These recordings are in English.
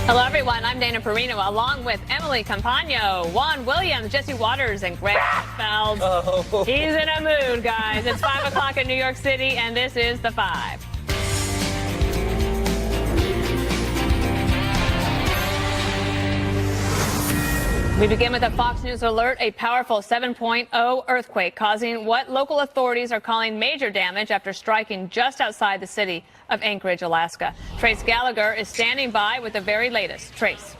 Hello, everyone. I'm Dana Perino, along with Emily Campagno, Juan Williams, Jesse Waters, and Greg Feld. Oh. He's in a mood, guys. It's 5 o'clock in New York City, and this is The Five. We begin with a Fox News alert. A powerful 7.0 earthquake causing what local authorities are calling major damage after striking just outside the city of Anchorage, Alaska. Trace Gallagher is standing by with the very latest. Trace.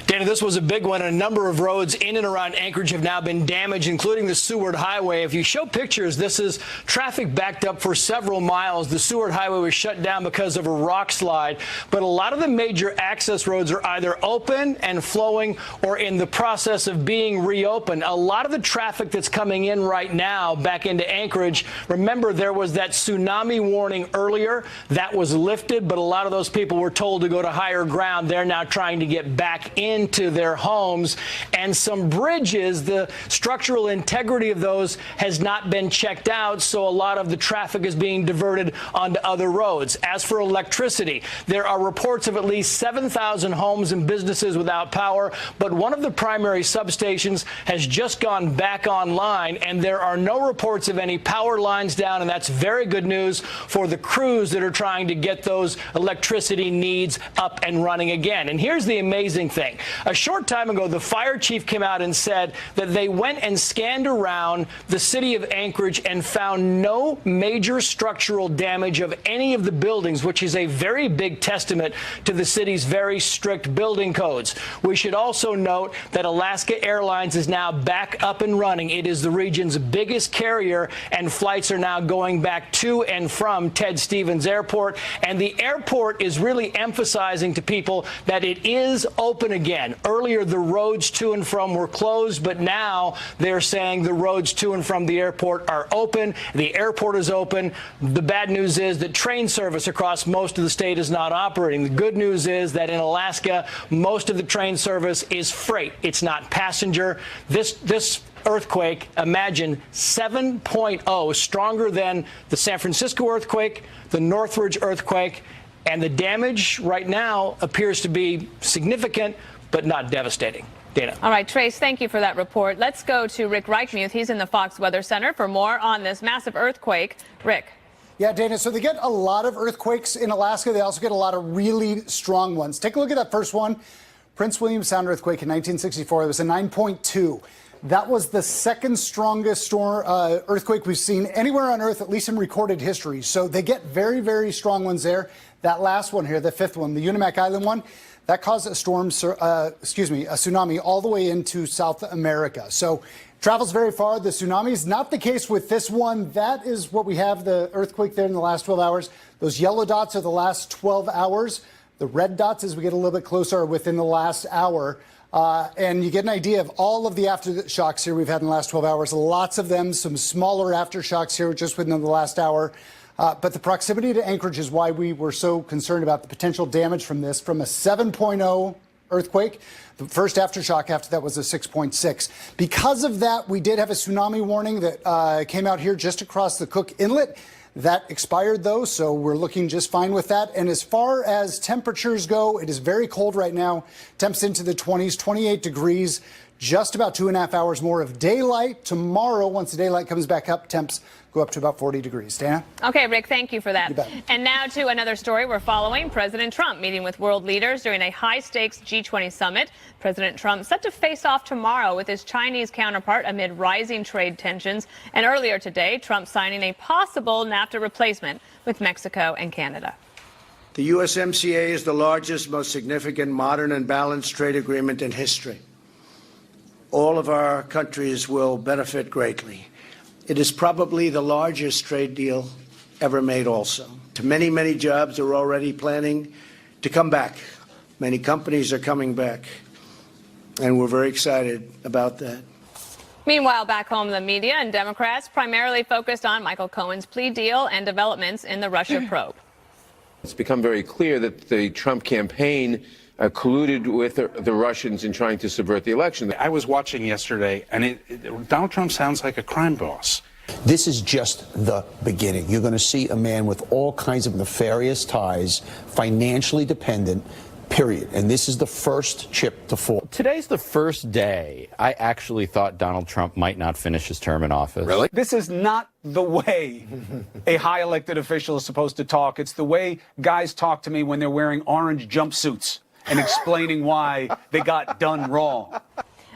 Dana, this was a big one. A number of roads in and around Anchorage have now been damaged, including the Seward Highway. If you show pictures, this is traffic backed up for several miles. The Seward Highway was shut down because of a rock slide. But a lot of the major access roads are either open and flowing or in the process of being reopened. A lot of the traffic that's coming in right now back into Anchorage, remember there was that tsunami warning earlier. That was lifted, but a lot of those people were told to go to higher ground. They're now trying to get back into their homes, and some bridges, the structural integrity of those has not been checked out, so a lot of the traffic is being diverted onto other roads. As for electricity, there are reports of at least 7,000 homes and businesses without power, but one of the primary substations has just gone back online, and there are no reports of any power lines down, and that's very good news for the crews that are trying to get those electricity needs up and running again. And here's the amazing thing. A short time ago, the fire chief came out and said that they went and scanned around the city of Anchorage and found no major structural damage of any of the buildings, which is a very big testament to the city's very strict building codes. We should also note that Alaska Airlines is now back up and running. It is the region's biggest carrier, and flights are now going back to and from Ted Stevens Airport. And the airport is really emphasizing to people that it is open again. Earlier, the roads to and from were closed, but now they're saying the roads to and from the airport are open. The airport is open. The bad news is that train service across most of the state is not operating. The good news is that in Alaska, most of the train service is freight. It's not passenger. This earthquake, imagine 7.0, stronger than the San Francisco earthquake, the Northridge earthquake, and the damage right now appears to be significant, but not devastating. Dana. All right, Trace, thank you for that report. Let's go to Rick Reichmuth. He's in the Fox Weather Center for more on this massive earthquake. Rick. Yeah, Dana, so they get a lot of earthquakes in Alaska. They also get a lot of really strong ones. Take a look at that first one. Prince William Sound earthquake in 1964. It was a 9.2. That was the second strongest earthquake we've seen anywhere on Earth, at least in recorded history. So they get very, very strong ones there. That last one here, the fifth one, the Unimak Island one, that caused a tsunami all the way into South America. So travels very far. The tsunami is not the case with this one. That is what we have, the earthquake there in the last 12 hours. Those yellow dots are the last 12 hours. The red dots, as we get a little bit closer, are within the last hour. And you get an idea of all of the aftershocks here we've had in the last 12 hours. Lots of them, some smaller aftershocks here just within the last hour. But the proximity to Anchorage is why we were so concerned about the potential damage from this, from a 7.0 earthquake. The first aftershock after that was a 6.6. Because of that, we did have a tsunami warning that came out here just across the Cook Inlet. That expired, though, so we're looking just fine with that. And as far as temperatures go, it is very cold right now. Temps into the 20s, 28 degrees. Just about 2.5 hours more of daylight. Tomorrow, once the daylight comes back up, temps go up to about 40 degrees. Dana? Okay, Rick, thank you for that. You bet. And now to another story we're following. President Trump meeting with world leaders during a high-stakes G20 summit. President Trump set to face off tomorrow with his Chinese counterpart amid rising trade tensions. And earlier today, Trump signing a possible NAFTA replacement with Mexico and Canada. The USMCA is the largest, most significant, modern and balanced trade agreement in history. All of our countries will benefit greatly. It is probably the largest trade deal ever made also. Many, many jobs are already planning to come back. Many companies are coming back, and we're very excited about that. Meanwhile, back home, the media and Democrats primarily focused on Michael Cohen's plea deal and developments in the Russia probe. It's become very clear that the Trump campaign colluded with the Russians in trying to subvert the election. I was watching yesterday, and Donald Trump sounds like a crime boss. This is just the beginning. You're going to see a man with all kinds of nefarious ties, financially dependent, period. And this is the first chip to fall. Today's the first day I actually thought Donald Trump might not finish his term in office. Really? This is not the way a high elected official is supposed to talk. It's the way guys talk to me when they're wearing orange jumpsuits and explaining why they got done wrong.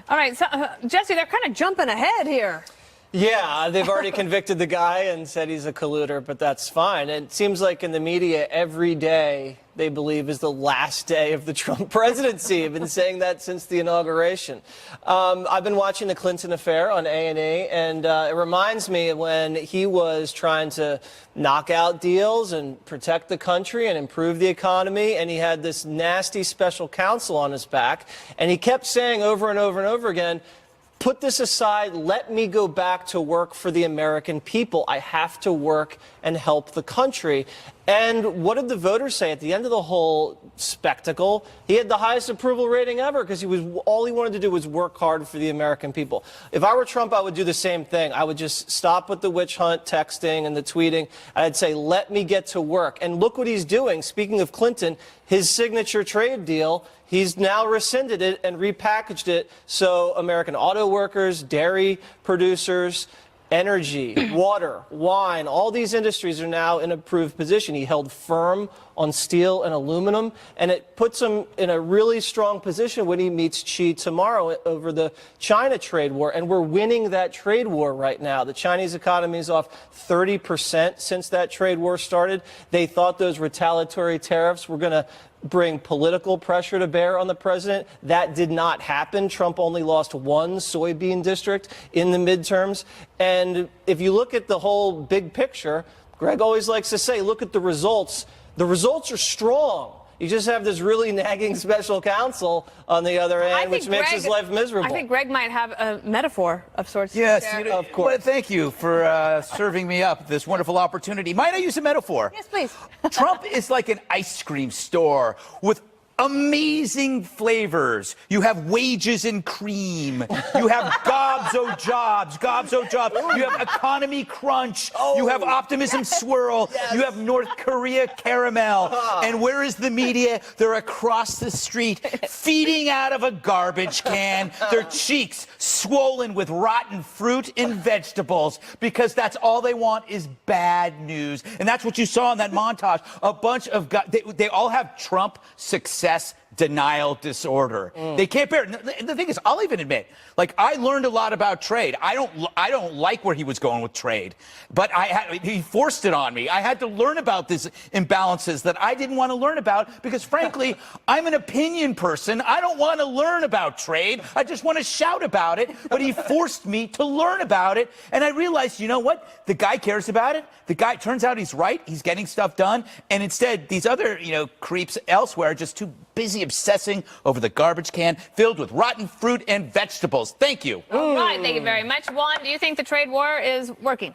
All right, so, Jesse, they're kind of jumping ahead here. Yeah, they've already convicted the guy and said he's a colluder, but that's fine. And it seems like in the media, every day they believe is the last day of the Trump presidency. I've been saying that since the inauguration. I've been watching the Clinton affair on A&E, and it reminds me of when he was trying to knock out deals and protect the country and improve the economy, and he had this nasty special counsel on his back, and he kept saying over and over and over again, put this aside, let me go back to work for the American people. I have to work and help the country. And what did the voters say at the end of the whole spectacle? He had the highest approval rating ever because all he wanted to do was work hard for the American people. If I were Trump, I would do the same thing. I would just stop with the witch hunt texting and the tweeting. I'd say, let me get to work. And look what he's doing. Speaking of Clinton, his signature trade deal, he's now rescinded it and repackaged it so American auto workers, dairy producers, energy, water, wine, all these industries are now in an improved position. He held firm on steel and aluminum, and it puts him in a really strong position when he meets Xi tomorrow over the China trade war. And we're winning that trade war right now. The Chinese economy is off 30% since that trade war started. They thought those retaliatory tariffs were going to bring political pressure to bear on the president. That did not happen. Trump only lost one soybean district in the midterms. And if you look at the whole big picture, Greg always likes to say, look at the results. The results are strong. You just have this really nagging special counsel on the other end, which makes his life miserable. I think Greg might have a metaphor of sorts. Yes, of course. Well, thank you for serving me up this wonderful opportunity. Might I use a metaphor? Yes, please. Trump is like an ice cream store with amazing flavors. You have wages and cream. You have Gobzo jobs. You have Economy Crunch. You have Optimism Swirl. You have North Korea Caramel. And where is the media? They're across the street feeding out of a garbage can. Their cheeks swollen with rotten fruit and vegetables because that's all they want is bad news. And that's what you saw in that montage. A bunch of guys, they all have Trump success denial disorder. They can't bear it. And the thing is, I'll even admit, like, I learned a lot about trade. I don't like where he was going with trade, but he forced it on me. I had to learn about these imbalances that I didn't want to learn about because, frankly, I'm an opinion person. I don't want to learn about trade. I just want to shout about it. But he forced me to learn about it, and I realized, you know what? The guy cares about it. The guy, turns out he's right. He's getting stuff done, and instead, these other, creeps elsewhere are just too busy obsessing over the garbage can filled with rotten fruit and vegetables. Thank you. All right, thank you very much. Juan, do you think the trade war is working?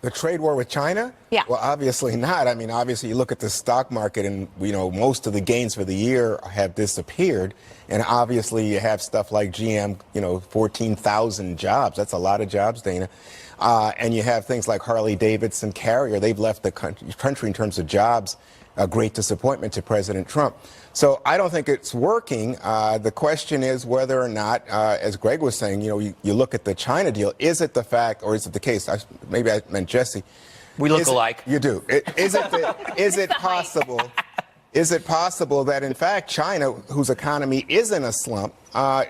The trade war with China? Yeah. Well, obviously not. I mean, obviously you look at the stock market and, most of the gains for the year have disappeared. And obviously you have stuff like GM, 14,000 jobs. That's a lot of jobs, Dana. And you have things like Harley Davidson, Carrier. They've left the country in terms of jobs. A great disappointment to President Trump. So I don't think it's working. The question is whether or not, as Greg was saying, you look at the China deal. Is it the fact, or is it the case? Maybe I meant Jesse. We look alike. You do. Is it possible? Is it possible that, in fact, China, whose economy is in a slump,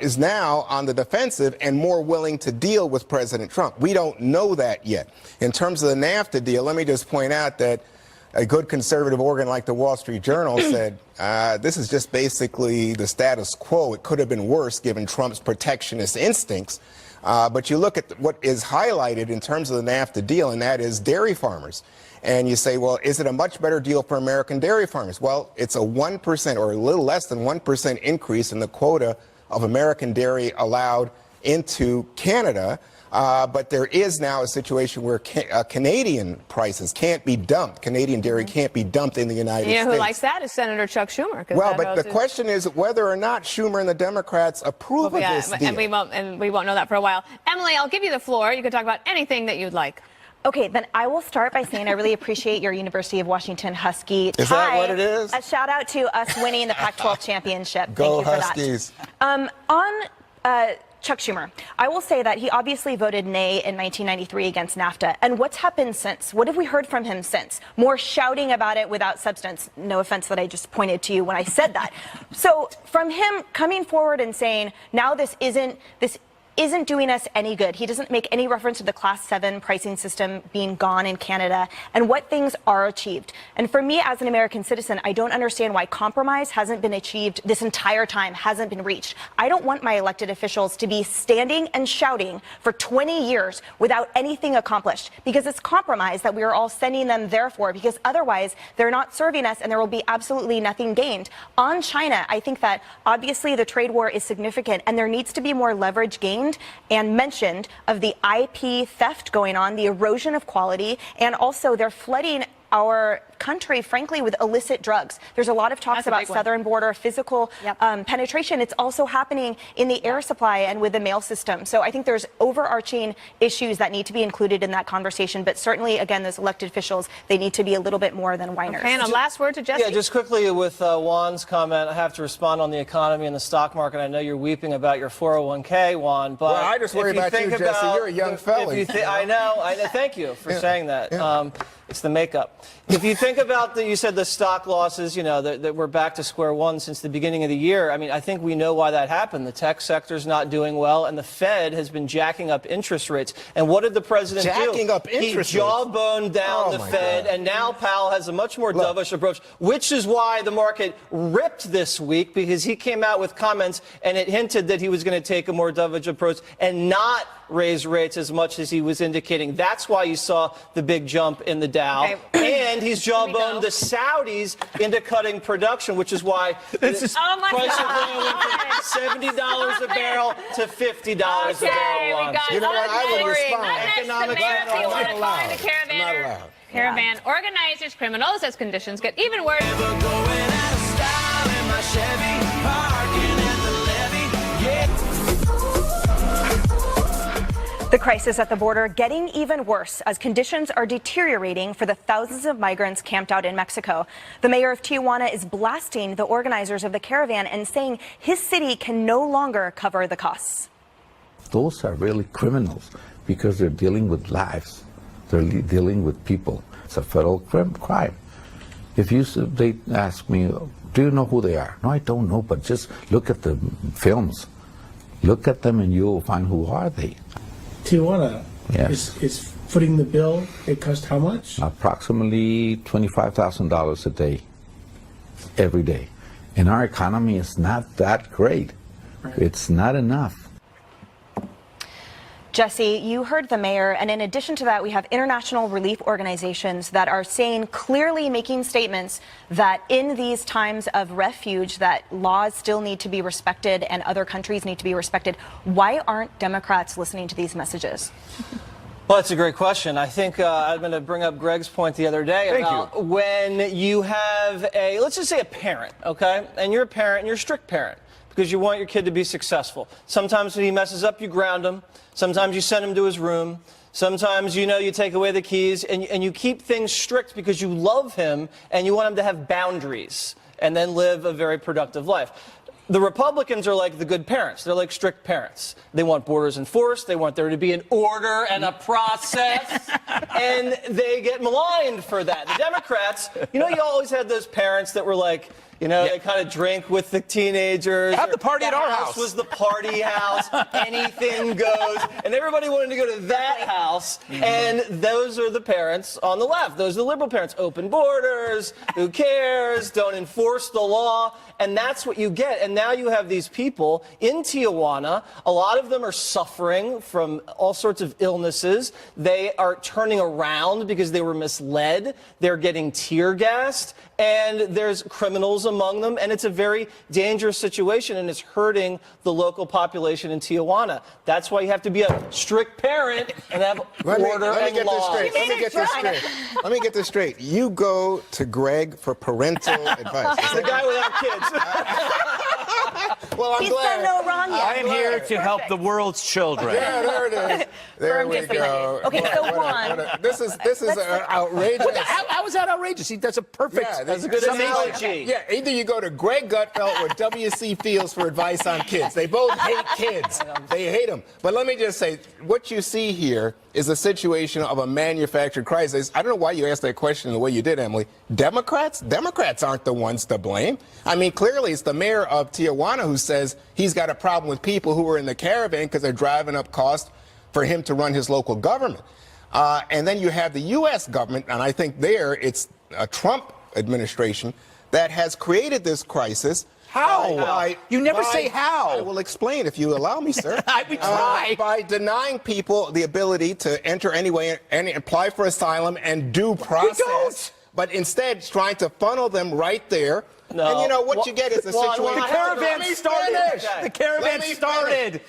is now on the defensive and more willing to deal with President Trump? We don't know that yet. In terms of the NAFTA deal, let me just point out that a good conservative organ like the Wall Street Journal said, this is just basically the status quo. It could have been worse given Trump's protectionist instincts. But you look at what is highlighted in terms of the NAFTA deal, and that is dairy farmers. And you say, well, is it a much better deal for American dairy farmers? Well, it's a 1% or a little less than 1% increase in the quota of American dairy allowed into Canada. But there is now a situation where Canadian prices can't be dumped. Canadian dairy can't be dumped in the United States. You know who likes that is Senator Chuck Schumer. Well, but the question is whether or not Schumer and the Democrats approve of this deal. And we won't know that for a while. Emily, I'll give you the floor. You can talk about anything that you'd like. Okay, then I will start by saying I really appreciate your University of Washington Husky tie. Is that what it is? A shout out to us winning the Pac-12 championship. Go Thank you Huskies. for that. On Chuck Schumer, I will say that he obviously voted nay in 1993 against NAFTA. And what's happened since? What have we heard from him since? More shouting about it without substance. No offense that I just pointed to you when I said that. So from him coming forward and saying, now this isn't doing us any good. He doesn't make any reference to the Class 7 pricing system being gone in Canada and what things are achieved. And for me as an American citizen, I don't understand why compromise hasn't been achieved this entire time, hasn't been reached. I don't want my elected officials to be standing and shouting for 20 years without anything accomplished, because it's compromise that we are all sending them there for, because otherwise they're not serving us and there will be absolutely nothing gained. On China, I think that obviously the trade war is significant and there needs to be more leverage gained and mentioned of the IP theft going on, the erosion of quality, and also they're flooding our country, frankly, with illicit drugs. There's a lot of talks about southern border physical penetration. It's also happening in the air supply and with the mail system. So I think there's overarching issues that need to be included in that conversation. But certainly, again, those elected officials, they need to be a little bit more than whiners. Okay, and a last word to Jesse. Yeah, just quickly with Juan's comment, I have to respond on the economy and the stock market. I know you're weeping about your 401k, Juan, but Well, I just worry about you, Jesse. You're a young fella. I know. Thank you for saying that. Yeah. It's the makeup. If you think about you said the stock losses, you know, that we're back to square one since the beginning of the year. I mean, I think we know why that happened. The tech sector's not doing well, and the Fed has been jacking up interest rates. And what did the president do? Jacking up interest rates? He jawboned down the Fed, and now Powell has a much more dovish approach, which is why the market ripped this week, because he came out with comments, and it hinted that he was going to take a more dovish approach and not raise rates as much as he was indicating. That's why you saw the big jump in the Dow. Okay. And he's jawboned the Saudis into cutting production, which is why the price of oil went from $70 a barrel to $50 a barrel. You know what? I would respond. Economic Not allowed. Caravan organizes criminals as conditions get even worse. The crisis at the border getting even worse as conditions are deteriorating for the thousands of migrants camped out in Mexico. The mayor of Tijuana is blasting the organizers of the caravan and saying his city can no longer cover the costs. Those are really criminals because they're dealing with lives. They're dealing with people. It's a federal crime. If they ask me, do you know who they are? No, I don't know, but just look at the films. Look at them and you'll find who are they. Tijuana is footing the bill. It cost how much? Approximately $25,000 a day, every day. And our economy is not that great. Right. It's not enough. Jesse, you heard the mayor, and in addition to that, we have international relief organizations that are saying, clearly making statements that in these times of refuge, that laws still need to be respected and other countries need to be respected. Why aren't Democrats listening to these messages? Well, that's a great question. I think I'm going to bring up Greg's point the other day about when you have let's just say a parent, okay? And you're a parent and you're a strict parent because you want your kid to be successful. Sometimes when he messes up, you ground him. Sometimes you send him to his room. Sometimes, you take away the keys and you keep things strict because you love him and you want him to have boundaries and then live a very productive life. The Republicans are like the good parents. They're like strict parents. They want borders enforced. They want there to be an order and a process. And they get maligned for that. The Democrats, you always had those parents that were like, they kind of drink with the teenagers. Have the party at our house. Was the party house. Anything goes. And everybody wanted to go to that house. Mm-hmm. And those are the parents on the left. Those are the liberal parents. Open borders. Who cares? Don't enforce the law. And that's what you get. And now you have these people in Tijuana. A lot of them are suffering from all sorts of illnesses. They are turning around because they were misled. They're getting tear gassed. And there's criminals among them, and it's a very dangerous situation, and it's hurting the local population in Tijuana. That's why you have to be a strict parent and have order and law. Let me get this straight. You go to Greg for parental advice. The guy without kids. Well, I'm He's glad. done no wrong yet. I am here to help the world's children. Yeah, there it is. There Firm we discipline. go. Okay, so Juan. This is outrageous. How is that outrageous? That's a perfect Yeah, that's a good summation. analogy. Yeah, either you go to Greg Gutfeld or W.C. Fields for advice on kids. They both hate kids. They hate them. But let me just say, what you see here is a situation of a manufactured crisis. I don't know why you asked that question the way you did, Emily. Democrats aren't the ones to blame. I mean, clearly it's the mayor of Tijuana who says he's got a problem with people who are in the caravan because they're driving up costs for him to run his local government. And then you have the U.S. government, and I think there it's a Trump administration that has created this crisis. How? You never say how. I will explain if you allow me, sir. We try. By denying people the ability to enter anyway and apply for asylum and due process. We don't. But instead trying to funnel them right there. No. And you know what you get is a situation. The caravan started. The caravan started.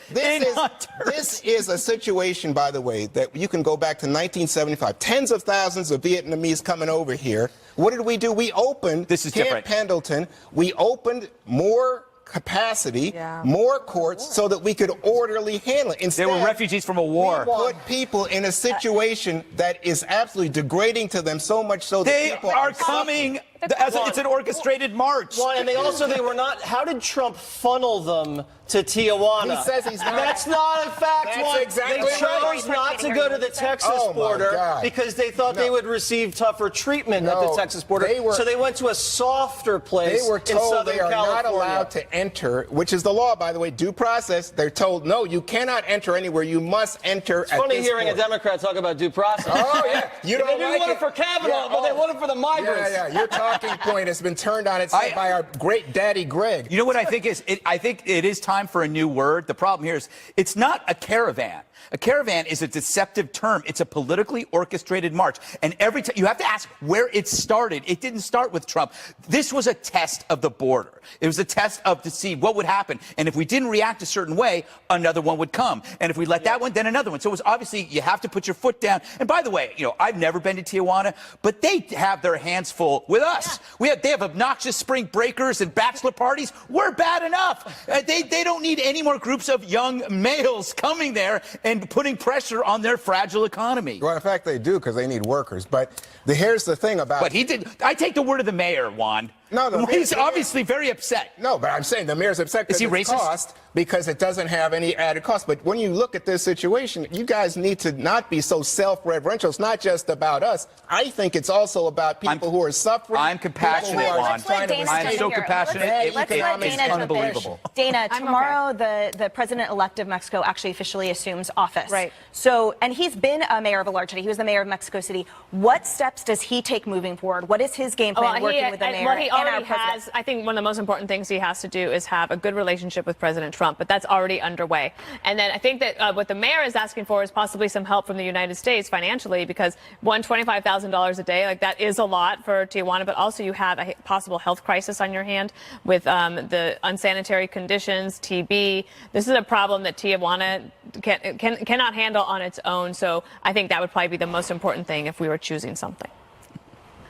This is a situation, by the way, that you can go back to 1975. Tens of thousands of Vietnamese coming over here. What did we do? We opened Camp Pendleton. We opened more capacity, more courts, so that we could orderly handle it. Instead, they were refugees from a war. We put people in a situation that is absolutely degrading to them, so much so that they people are coming. It's an orchestrated march. Well, and they were not. How did Trump funnel them to Tijuana? He says he's not. That's not a fact. That's exactly they chose not to go to the Texas border because they thought they would receive tougher treatment at the Texas border. So they went to a softer place. They were told in Southern they are California. not allowed to enter, which is the law, by the way, due process. They're told, no, you cannot enter anywhere. You must enter It's at funny this hearing point. a Democrat talk about due process. Oh, yeah. You don't they didn't like want it for Kavanaugh, but they want it for the migrants. Yeah. Your talking point has been turned on its head by our great daddy Greg. You know what I think is? I think it is time for a new word. The problem here is it's not a caravan. A caravan is a deceptive term. It's a politically orchestrated march. And every time you have to ask where it started. It didn't start with Trump. This was a test of the border. It was a test to see what would happen. And if we didn't react a certain way, another one would come. And if we let that one, then another one. So it was obviously you have to put your foot down. And by the way, I've never been to Tijuana, but they have their hands full with us. They have obnoxious spring breakers and bachelor parties. We're bad enough. They don't need any more groups of young males coming there and putting pressure on their fragile economy. Well, in fact, they do because they need workers. But here's the thing about. But he did. I take the word of the mayor, Juan. No, he's obviously very upset. No, but I'm saying the mayor's upset because it's racist? Cost because it doesn't have any added cost. But when you look at this situation, you guys need to not be so self-referential. It's not just about us. I think it's also about people who are suffering. I'm compassionate, Juan. I'm so compassionate. Let's let Dana jump in. Dana, tomorrow the president-elect of Mexico actually officially assumes office. Right. So, and he's been a mayor of a large city. He was the mayor of Mexico City. What steps does he take moving forward? What is his game plan working with the mayor? Well, he already has. I think one of the most important things he has to do is have a good relationship with President Trump, but that's already underway. And then I think that what the mayor is asking for is possibly some help from the United States financially, because $25,000 a day, like that is a lot for Tijuana, but also you have a possible health crisis on your hand with the unsanitary conditions, TB. This is a problem that Tijuana cannot handle on its own. So I think that would probably be the most important thing if we were choosing something.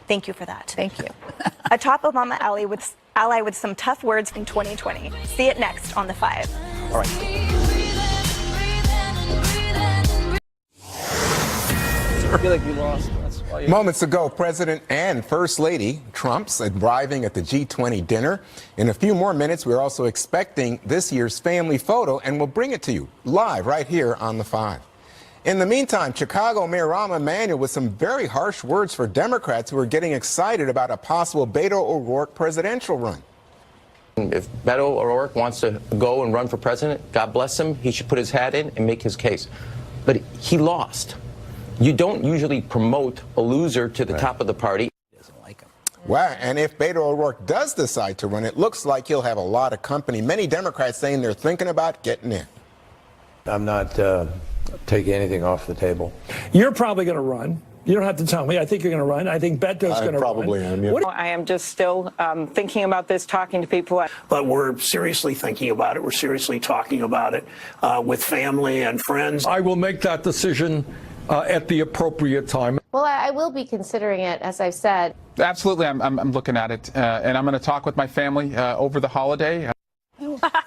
Thank you for that. Thank you. A top Obama ally with some tough words from 2020. See it next on The Five. All right. I feel like we lost. That's why Moments ago, President and First Lady Trump's arriving at the G20 dinner. In a few more minutes, we're also expecting this year's family photo, and we'll bring it to you live right here on The Five. In the meantime, Chicago Mayor Rahm Emanuel with some very harsh words for Democrats who are getting excited about a possible Beto O'Rourke presidential run. If Beto O'Rourke wants to go and run for president, God bless him. He should put his hat in and make his case. But he lost. You don't usually promote a loser to the top of the party. Wow, and if Beto O'Rourke does decide to run, it looks like he'll have a lot of company. Many Democrats saying they're thinking about getting in. I'm not taking anything off the table. You're probably going to run. You don't have to tell me. I think you're going to run. I think Beto's going to run. I probably am, yeah. I am just still thinking about this, talking to people. But we're seriously thinking about it. We're seriously talking about it with family and friends. I will make that decision at the appropriate time. Well, I will be considering it, as I've said. Absolutely, I'm looking at it, and I'm going to talk with my family over the holiday.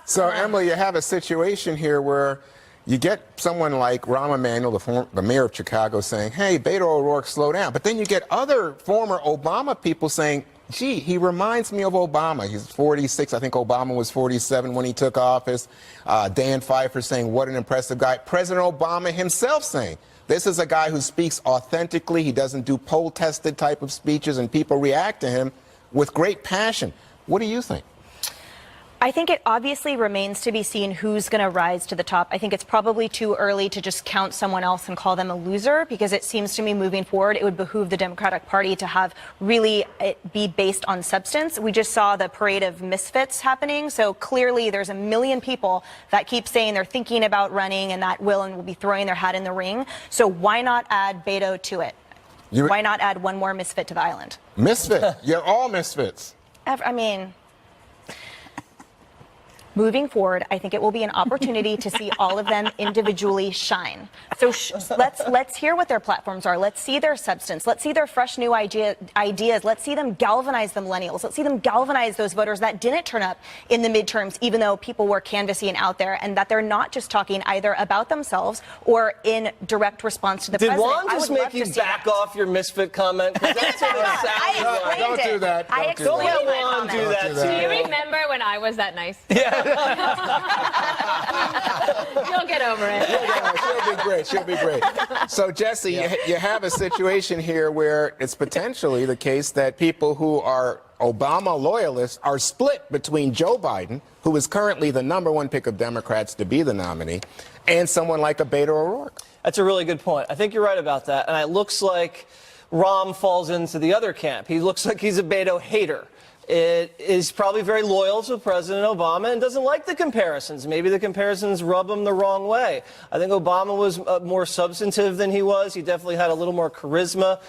So, Emily, you have a situation here where you get someone like Rahm Emanuel, the mayor of Chicago, saying, hey, Beto O'Rourke, slow down. But then you get other former Obama people saying, gee, he reminds me of Obama. He's 46. I think Obama was 47 when he took office. Dan Pfeiffer saying, what an impressive guy. President Obama himself saying, this is a guy who speaks authentically. He doesn't do poll-tested type of speeches, and people react to him with great passion. What do you think? I think it obviously remains to be seen who's going to rise to the top. I think it's probably too early to just count someone else and call them a loser, because it seems to me moving forward, it would behoove the Democratic Party to have really it be based on substance. We just saw the parade of misfits happening. So clearly there's a million people that keep saying they're thinking about running and that will be throwing their hat in the ring. So why not add Beto to it? Why not add one more misfit to the island? Misfit? You're all misfits. I mean, moving forward, I think it will be an opportunity to see all of them individually shine. So let's hear what their platforms are. Let's see their substance. Let's see their fresh new ideas. Let's see them galvanize the millennials. Let's see them galvanize those voters that didn't turn up in the midterms, even though people were canvassing out there, and that they're not just talking either about themselves or in direct response to the president. Did Juan just make you back off your misfit comment? That's what it sounds like. Don't do that. Don't let Juan do that to Do you. you remember when I was that nice? Yeah. You'll get over it. She'll be great. She'll be great. So, Jesse, you have a situation here where it's potentially the case that people who are Obama loyalists are split between Joe Biden, who is currently the #1 pick of Democrats to be the nominee, and someone like a Beto O'Rourke. That's a really good point. I think you're right about that. And it looks like Rahm falls into the other camp. He looks like he's a Beto hater. It is probably very loyal to President Obama and doesn't like the comparisons. Maybe the comparisons rub him the wrong way. I think Obama was more substantive than he was. He definitely had a little more charisma.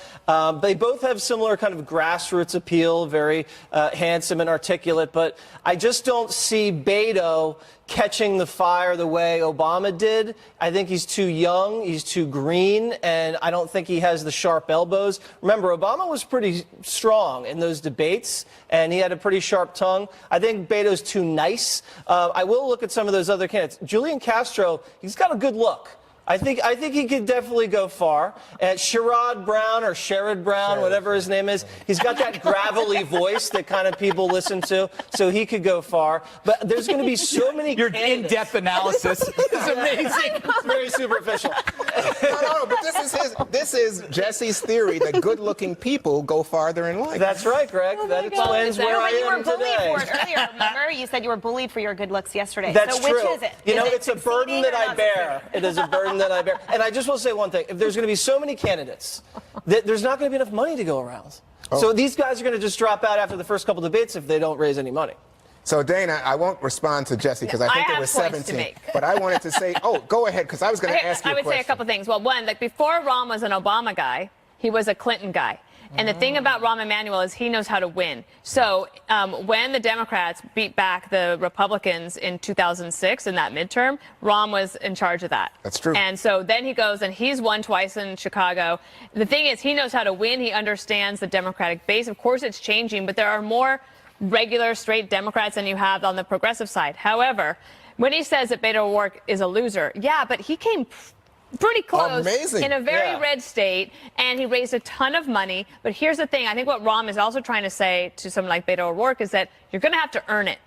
They both have similar kind of grassroots appeal, very handsome and articulate. But I just don't see Beto catching the fire the way Obama did. I think he's too young, he's too green, and I don't think he has the sharp elbows. Remember, Obama was pretty strong in those debates, and he had a pretty sharp tongue. I think Beto's too nice. I will look at some of those other candidates. Julian Castro, he's got a good look. I think he could definitely go far. And Sherrod Brown or Sherrod Brown, whatever his name is, he's got that gravelly voice that kind of people listen to, so he could go far. But there's going to be so many Your candidates. in-depth analysis is amazing. It's very superficial. No, but this is Jesse's theory that good-looking people go farther in life. That's right, Greg. That explains where I You were am bullied today. for it earlier. Remember, you said you were bullied for your good looks yesterday. That's so true. which is it? You know, Is it it's a burden succeeding that or I not bear. It is a burden that I bear. And I just will say one thing. If there's going to be so many candidates, there's not going to be enough money to go around. So these guys are going to just drop out after the first couple debates if they don't raise any money. So, Dana, I won't respond to Jesse because I think it was 17. But I wanted to say, go ahead, because I was going to ask you a question. I would say a couple things. Well, one, like before Rahm was an Obama guy, he was a Clinton guy. And the thing about Rahm Emanuel is he knows how to win. So when the Democrats beat back the Republicans in 2006 in that midterm, Rahm was in charge of that. That's true. And so then he goes and he's won twice in Chicago. The thing is, he knows how to win. He understands the Democratic base. Of course, it's changing, but there are more regular, straight Democrats than you have on the progressive side. However, when he says that Beto O'Rourke is a loser, yeah, but he came pretty close in a very red state, and he raised a ton of money. But here's the thing. I think what Rahm is also trying to say to someone like Beto O'Rourke is that you're going to have to earn it.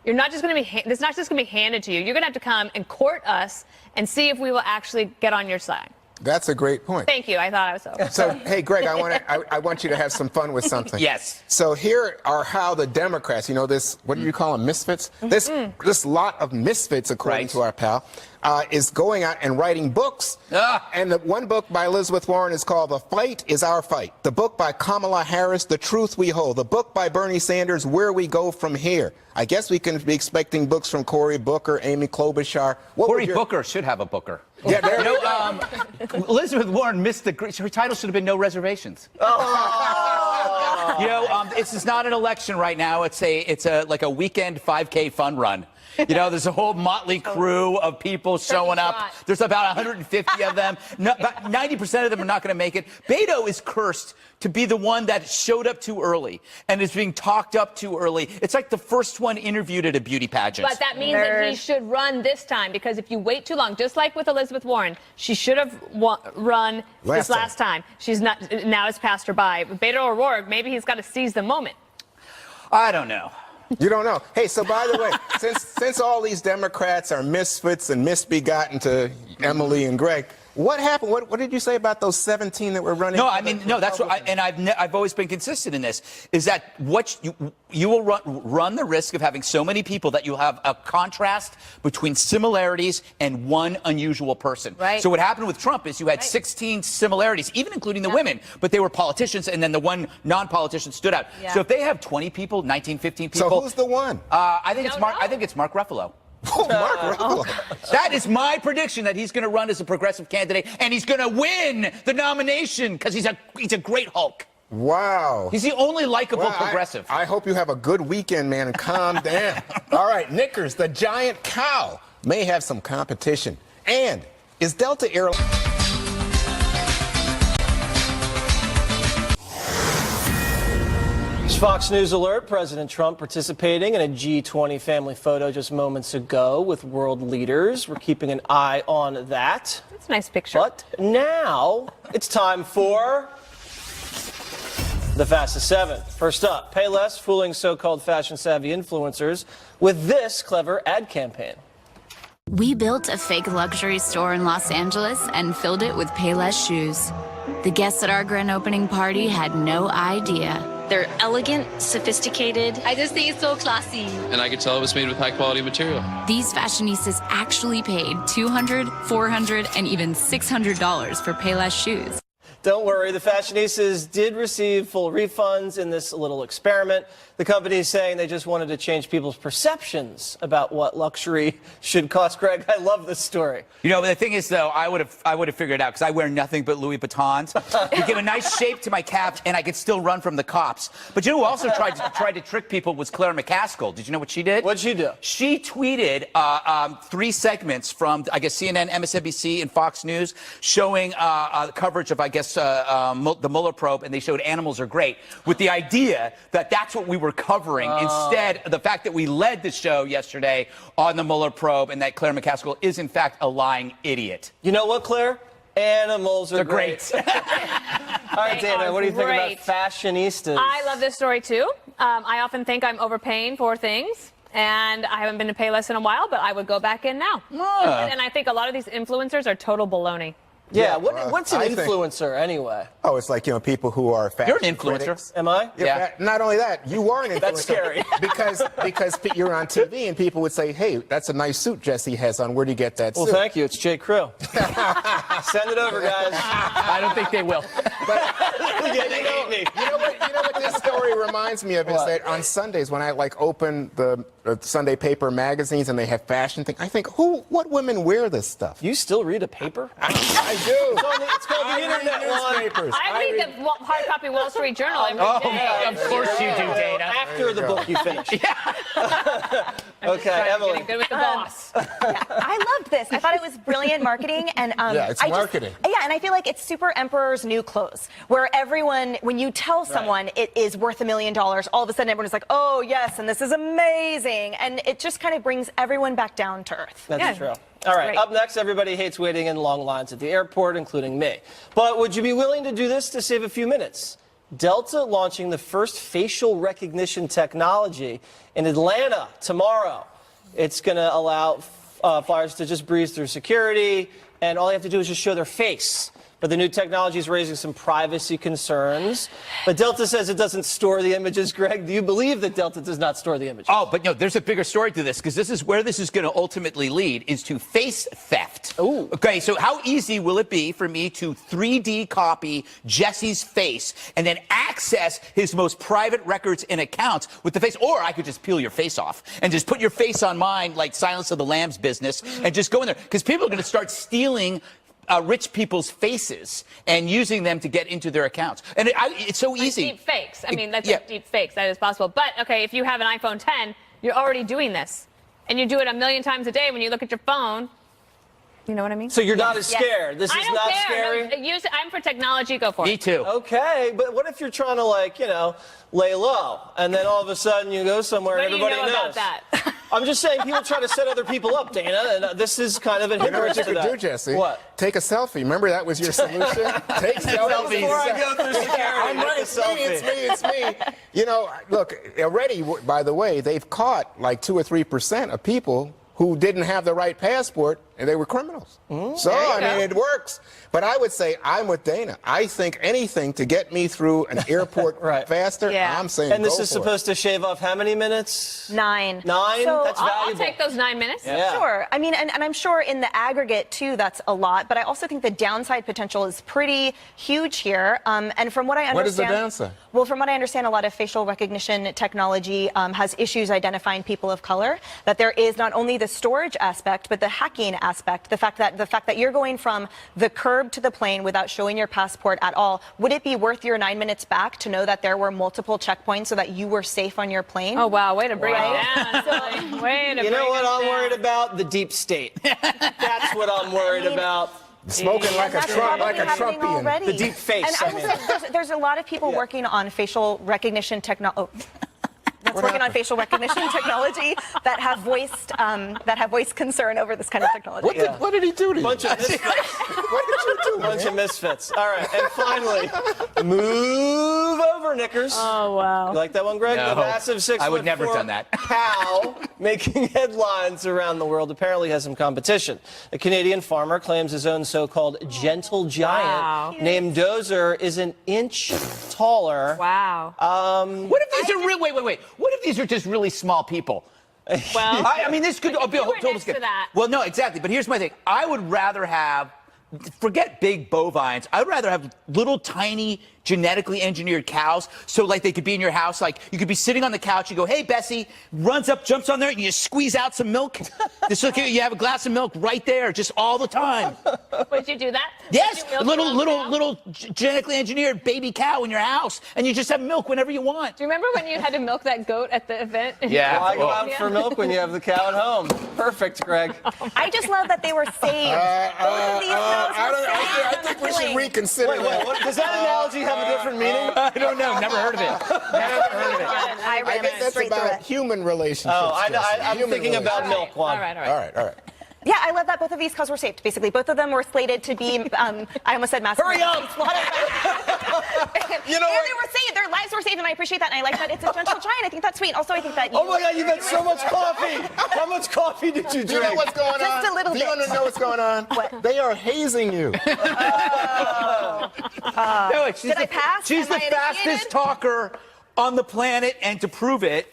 You're not just going to be, it's not just going to be handed to you. You're going to have to come and court us and see if we will actually get on your side. That's a great point. Thank you. I thought I was so. So, hey, Greg, I want you to have some fun with something. Yes. So here are how the Democrats, this, what do you call them, misfits? This lot of misfits, according to our pal, is going out and writing books. And the one book by Elizabeth Warren is called The Fight is Our Fight. The book by Kamala Harris, The Truth We Hold. The book by Bernie Sanders, Where We Go From Here. I guess we can be expecting books from Cory Booker, Amy Klobuchar. Cory Booker should have a Booker. Yeah, there you know, Elizabeth Warren missed her title should have been No Reservations. This is not an election right now. It's like a weekend 5K fun run. You know, there's a whole motley crew of people showing up. There's about 150 of them. No, about 90% of them are not going to make it. Beto is cursed to be the one that showed up too early and is being talked up too early. It's like the first one interviewed at a beauty pageant. But that means that he should run this time, because if you wait too long, just like with Elizabeth Warren, she should have run this last time. She's not. Now it's passed her by. With Beto O'Rourke, maybe he's got to seize the moment. I don't know. You don't know. Hey, so by the way, since all these Democrats are misfits and misbegotten to Emily and Greg, what happened? What did you say about those 17 that were running? No, I mean, no, that's what I've always been consistent in this, is that what you will run the risk of having so many people that you'll have a contrast between similarities and one unusual person. Right. So what happened with Trump is you had 16 similarities, even including the women, but they were politicians, and then the one non-politician stood out. Yeah. So if they have 20 people, 19, 15 people. So who's the one? I think it's Mark Ruffalo. Oh, Mark Ruffalo. That is my prediction, that he's going to run as a progressive candidate, and he's going to win the nomination because he's a great Hulk. Wow. He's the only likable progressive. I hope you have a good weekend, man, and calm down. All right, Knickers, the giant cow, may have some competition. And is Delta Airlines... Fox News alert, President Trump participating in a G20 family photo just moments ago with world leaders. We're keeping an eye on that. That's a nice picture. But now it's time for the Fastest 7. First up, pay less, fooling so-called fashion-savvy influencers with this clever ad campaign. We built a fake luxury store in Los Angeles and filled it with Payless shoes. The guests at our grand opening party had no idea. They're elegant, sophisticated. I just think it's so classy. And I could tell it was made with high-quality material. These fashionistas actually paid $200, $400, and even $600 for Payless shoes. Don't worry, the fashionistas did receive full refunds in this little experiment. The company is saying they just wanted to change people's perceptions about what luxury should cost. Greg, I love this story. You know, the thing is, though, I would have figured it out, because I wear nothing but Louis Vuittons. You give a nice shape to my cap, and I could still run from the cops. But you know who also tried to trick people was Claire McCaskill. Did you know what she did? What'd she do? She tweeted 3 segments from, I guess, CNN, MSNBC, and Fox News showing coverage of, I guess, the Mueller probe, and they showed animals are great, with the idea that that's what we were covering. Instead, the fact that we led the show yesterday on the Mueller probe, and that Claire McCaskill is, in fact, a lying idiot. You know what, Claire? Animals are great. All right, Dana, what do you think about fashionistas? I love this story, too. I often think I'm overpaying for things. And I haven't been to Payless in a while, but I would go back in now. And I think a lot of these influencers are total baloney. Yeah, what's an influencer anyway? Oh, it's like, people who are fashion You're an influencer. critics. Am I? Yeah. Not only that, you are an influencer. That's scary. because you're on TV and people would say, hey, that's a nice suit Jesse has on. Where do you get that Well, suit? thank you. It's J. Crew. Send it over, guys. I don't think they will. You know what this story reminds me of is that on Sundays when I open the Sunday paper magazines and they have fashion things, I think, what women wear this stuff? You still read a paper? I do. It's called the internet newspapers. I read the hard copy Wall Street Journal every day. Of course you do, Dana. After the book you finish. Okay, Emily. Good with the boss. I loved this. I thought it was brilliant marketing, and it's marketing. And I feel like it's super Emperor's New Clothes, where everyone, when you tell someone it is worth $1 million, all of a sudden everyone's like, oh yes, and this is amazing, and it just kind of brings everyone back down to earth. That's true. All right, great. up next, everybody hates waiting in long lines at the airport, including me. But would you be willing to do this to save a few minutes? Delta launching the first facial recognition technology in Atlanta tomorrow. It's going to allow flyers to just breeze through security, and all they have to do is just show their face. But the new technology is raising some privacy concerns. But Delta says it doesn't store the images. Greg, do you believe that Delta does not store the images? Oh, but no, there's a bigger story to this, because this is where this is going to ultimately lead, is to face theft. Ooh. Okay, so how easy will it be for me to 3D copy Jesse's face and then access his most private records and accounts with the face? Or I could just peel your face off and just put your face on mine, like Silence of the Lambs business, and just go in there. Because people are going to start stealing rich people's faces and using them to get into their accounts. And it's so easy. Deep fakes. I mean, that's deep fakes. That is possible. But, okay, if you have an iPhone 10, you're already doing this. and you do it a million times a day when you look at your phone. You know what I mean? So you're not as Yes. scared. This I is don't not care. scary. No, I'm for technology. Go for it. Me too. Okay, but what if you're trying to, like, you know, lay low, and then all of a sudden you go somewhere What and do you everybody know knows? about that? I'm just saying people try to set other people up, Dana, and this is kind of an You know what hindrance you to could that. do, Jesse? What? Take a selfie. Remember that was your solution? Take selfies. Before I go through security, I'm right. take a It's me. You know, look, already, by the way, they've caught like 2 or 3% of people who didn't have the right passport, and they were criminals. So, I mean, it works. But I would say I'm with Dana. I think anything to get me through an airport faster, I'm saying And this go is for supposed to shave off how many minutes? 9. 9? So That's I'll valuable. take those 9 minutes. Yeah. Sure. I mean, and I'm sure in the aggregate, too, that's a lot. But I also think the downside potential is pretty huge here. And from what I understand... What is the downside? Well, from what I understand, a lot of facial recognition technology has issues identifying people of color. That there is not only the storage aspect, but the hacking aspect. The fact that you're going from the curb to the plane without showing your passport at all. Would it be worth your 9 minutes back to know that there were multiple checkpoints so that you were safe on your plane? Oh, wow. Way to bring it down. Silly. Way to You know bring what it I'm down. worried about? The deep state. That's what I'm worried about. Smoking like a That's Trump, like already a happening Trumpian. already. The deep face, And I I will mean. say, there's a lot of people working on facial recognition technology. On facial recognition technology that have voiced concern over this kind of technology. What did he do to you? Bunch of misfits. What did you do, Bunch man? of misfits. All right, and finally, move over, Knickers. Oh, wow. You like that one, Greg? No, The massive 6'4" I would never have done that. cow making headlines around the world apparently has some competition. A Canadian farmer claims his own so-called gentle giant named Dozer is an inch taller. Wow. What if these are real? Wait. What if these are just really small people? Well, I mean, this could be a you were total next to scam. that. Well, no, exactly. But here's my thing. I would rather have, forget big bovines. I would rather have little tiny genetically engineered cows. So like they could be in your house. Like you could be sitting on the couch. You go, hey, Bessie, runs up, jumps on there, and you squeeze out some milk. Just look here, you have a glass of milk right there, just all the time. Would you do that? Yes, Would you milk your own cow? little genetically engineered baby cow in your house, and you just have milk whenever you want. Do you remember when you had to milk that goat at the event? Yeah. Why go out for milk when you have the cow at home? Perfect, Greg. I just love that they were saved. Both of these cows were saved. I think we should reconsider Wait, that. what, does that analogy have a different meaning? I don't know. Never heard of it. Never heard of it. I I ran think that's straight through about it. human relationships. Oh, I'm Human thinking about relationships. milk one. All right. All right. Yeah, I love that both of these cows were saved, basically. Both of them were slated to be, I almost said massacred. Hurry up! You know what? They were saved. Their lives were saved, and I appreciate that. And I like that it's a gentle giant. I think that's sweet. Also, I think that Oh my God, you've had so much coffee. How much coffee did you Do you know drink? what's going on? Just a little Do you bit. want to know what's going on? What? They are hazing you. No, she's Did I pass? She's Am the I fastest initiated? talker on the planet, and to prove it,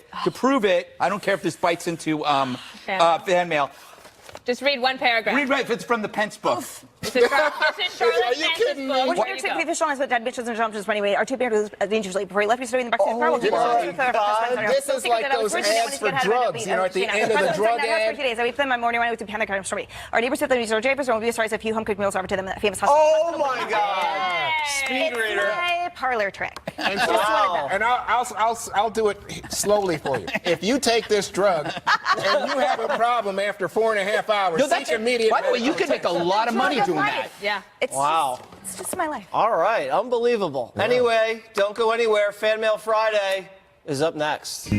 I don't care if this bites into fan mail. Just read one paragraph. Read right if it's from the Pence book. This is Charlotte Are you Pence's kidding me? book. Which Here New you York City go. official has with dead bitches and jumps anyway. Our two parents dangerously before he left me studying the backseat car. Oh, my. This is like those ads for drugs, you know, at the end of the drug ad. 2 days. I wait for them on morning when I went to Panic Room Story. Our neighbors said that these are drapers and will be sorry if a few home cooked meals are offered to them at that famous hospital. Oh my God. Speed It's reader. my parlor trick. And, Wow. and I'll do it slowly for you. If you take this drug and you have a problem after 4.5 hours, No, that's seek immediate by the way, you medical can make a attention. lot of money Drug doing life. that. Yeah. Wow. It's just my life. All right, unbelievable. Anyway, don't go anywhere. Fan Mail Friday is up next.